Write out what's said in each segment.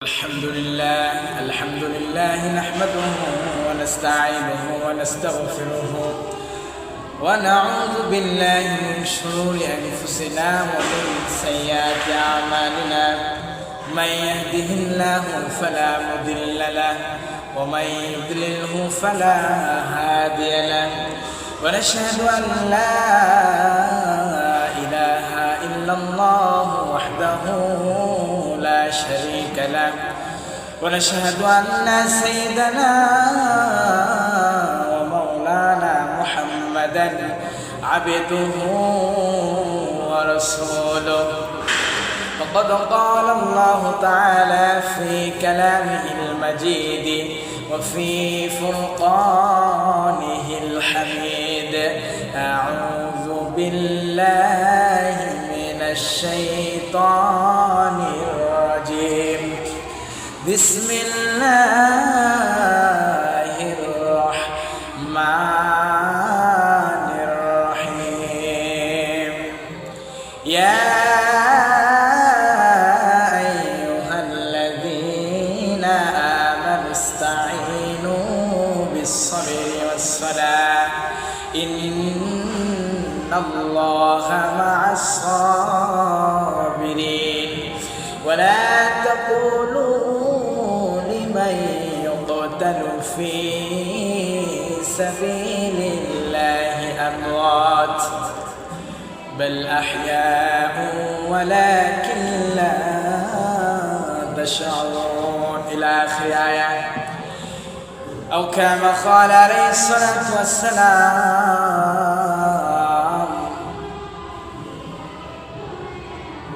الحمد لله نحمده ونستعينه ونستغفره ونعوذ بالله من شرور أنفسنا ومن سيئات أعمالنا من يهده الله فلا مضل له ومن يضلله فلا هادي له ونشهد أن لا إله إلا الله وحده لا شريك له ونشهد أن سيدنا ومولانا محمدا عبده ورسوله فقد قال الله تعالى في كلامه المجيد وفي فرقانه الحميد أعوذ بالله من الشيطان الرجيم بسم الله الرحمن الرحيم يا أيها الذين آمنوا استعينوا بالصبر والصلاة إن الله مع الصابرين ولا تقولوا لمن يقتل في سبيل الله أموات بل أحياء ولكن لا تشعرون إلى آخر آية أو كما قال عليه الصلاة والسلام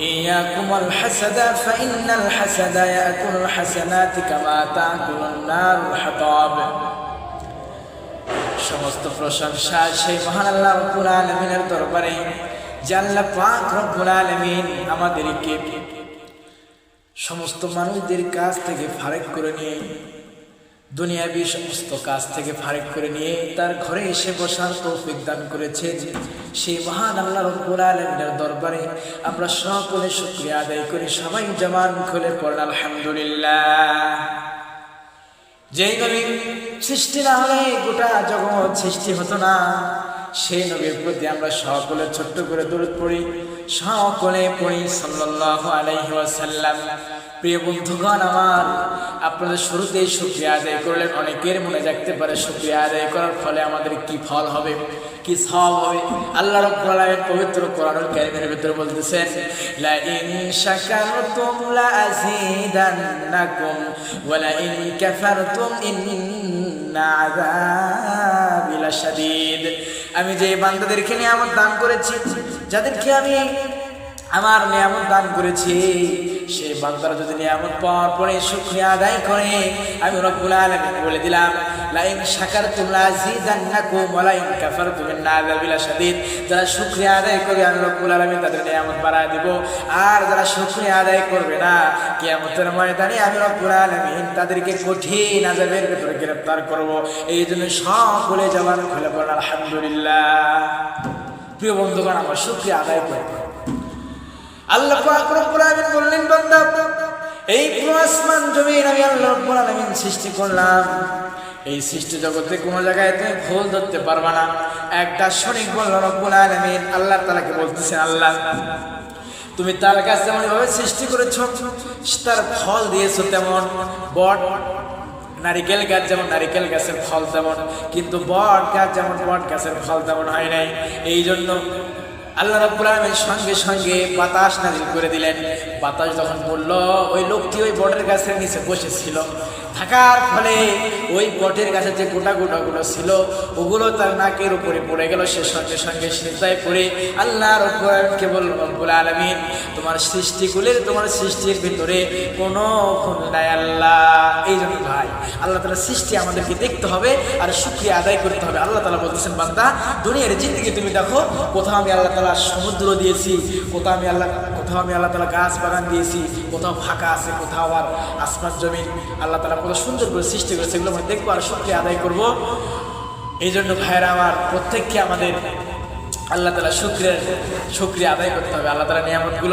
إياكم والحسد فإن الحسد يأكل الحسنات كما تأكل النار الحطب সমস্ত প্রশংসা সেই মহান আল্লাহ রব্বুল আলামিনের দরবারে যে আল্লাহ পাক রব্বুল আলামিন আমাদেরকে সমস্ত মানুষদের কাছ থেকে ফারেক করে নিয়ে দুনিয়াবি সমস্ত কাজ থেকে ফারেক করে নিয়ে তার ঘরে এসে বসার তৌফিক দান করেছেন। সেই মহান আল্লাহ রব্বুল আলামিনের দরবারে আমরা সকলে শুকরিয়া আদায় করি। সবাই জবান খুলে পড়েন আলহামদুলিল্লাহ। যেই নবী সৃষ্টি না হলে গোটা জগৎ সৃষ্টি হতো না, সেই নবীর প্রতি আমরা সকলে ছোট্ট করে দরুদ পড়ি, সকলে পড়ি সাল্লাল্লাহু আলাইহি ওয়াসাল্লাম। প্রিয় বন্ধুগণ আমার, আপনাদের শুরুতেই শুকরিয়া আদায় করলেন। অনেকের মনে জাগতে পারে শুকরিয়া আদায় করার ফলে আমাদের কি ফল হবে, কি সওয়াব হবে। আল্লাহ রাব্বুল আলামিন পবিত্র কোরআনুল কারীমের ভিতরে বলতেছেন, লা ইন শাকারতুম লা আযীদান্নাকুম ওয়া লা ইন কাফারতুম ইন্না আযাবি লাশাদীদ। আমি যে বান্দাদেরকে নিয়ামত দান করেছি, যাদেরকে আমি আমার নিয়ামত দান করেছি, সেই বান্দারা যদি নিয়ামত পাওয়ার পরে শুকরিয়া আদায় করে, আমি রব্বুল আলামিন বলে দিলাম, লা ইন শাকারতুম লা আযীদান্নাকুম ওয়া লা ইন কাফারতুম ইন্না আযাবি লাশাদীদ। যারা শুকরিয়া আদায় করবে আমি রব্বুল আলামিন তাদের নিয়ামত বাড়ায় দিব, আর যারা শুকরিয়া আদায় করবে না, কিয়ামতের ময়দানে আমি রব্বুল আলামিন তাদেরকে কঠিন আযাবের ভিতরে গ্রেফতার করব। এই জন্য সকলে জবান খুলে পড়েন আলহামদুলিল্লাহ। প্রিয় বন্ধুগণ আমার, শুকরিয়া আদায় করব। আল্লাহ পাক রব্বুল আলামিন বললেন, বান্দা এই পুরো আসমান জমিন আমি আল্লাহ রব্বুল আলামিন সৃষ্টি করলাম। এই সৃষ্টি জগতে কোনো জায়গায় তুমি ভুল ধরতে পারবা না, একটা সঠিক বলল রব্বুল আলামিন। আল্লাহ তাআলাকে বলতেছেন, আল্লাহ তুমি তাল গাছ যেমন ভাবে সৃষ্টি করেছো, তার ফল দিয়েছো তেমন, বট নারিকেল গাছ যেমন নারিকেল গাছের ফল তেমন, কিন্তু বট গাছ যেমন বট গাছের ফল তেমন হয় নাই। এই জন্য আল্লাহ রাব্বুল আলামিন সঙ্গে সঙ্গে বাতাস নাজিল করে দিলেন। বাতাস যখন পড়ল, ওই লোকটি ওই বটের গাছের নিচে বসেছিল, থাকার ফলে ওই বটের গাছের যে গোটা গোটাগুলো ছিল ওগুলো তার নাকের উপরে পড়ে গেল। সে সঙ্গে সঙ্গে সিজদায় পড়ে আল্লাহ রাব্বুল আলামিনকে বলল, রব্বুল আলামিন তোমার সৃষ্টিগুলির, তোমার সৃষ্টির ভিতরে কোনো খুন নাই আল্লাহ। এই জন্য ভাই আল্লাহ তাআলার সৃষ্টি আমাদেরকে দেখতে হবে আর শুকরিয়া আদায় করতে হবে। আল্লাহ তাআলা বলতেছেন, বান্দা দুনিয়ার জিন্দেগি তুমি দেখো, কোথাও আমি আল্লাহ তাআলা সমুদ্র দিয়েছি, কোথাও আমি আল্লাহ তাআলা গাছ বাগান দিয়েছি, কোথাও ফাঁকা আছে, কোথাও আর আসমান জমিন আল্লাহ তাআলা কত সুন্দর করে সৃষ্টি করেছে, এগুলো আমরা দেখবো আর শুকরিয়া আদায় করবো। এই জন্য ভাইরা আমার, প্রত্যেককে আমাদের আল্লাহ তাআলা শুকরিয়া আদায় করতে হবে। আল্লাহ তাআলা নিয়ামতগুলো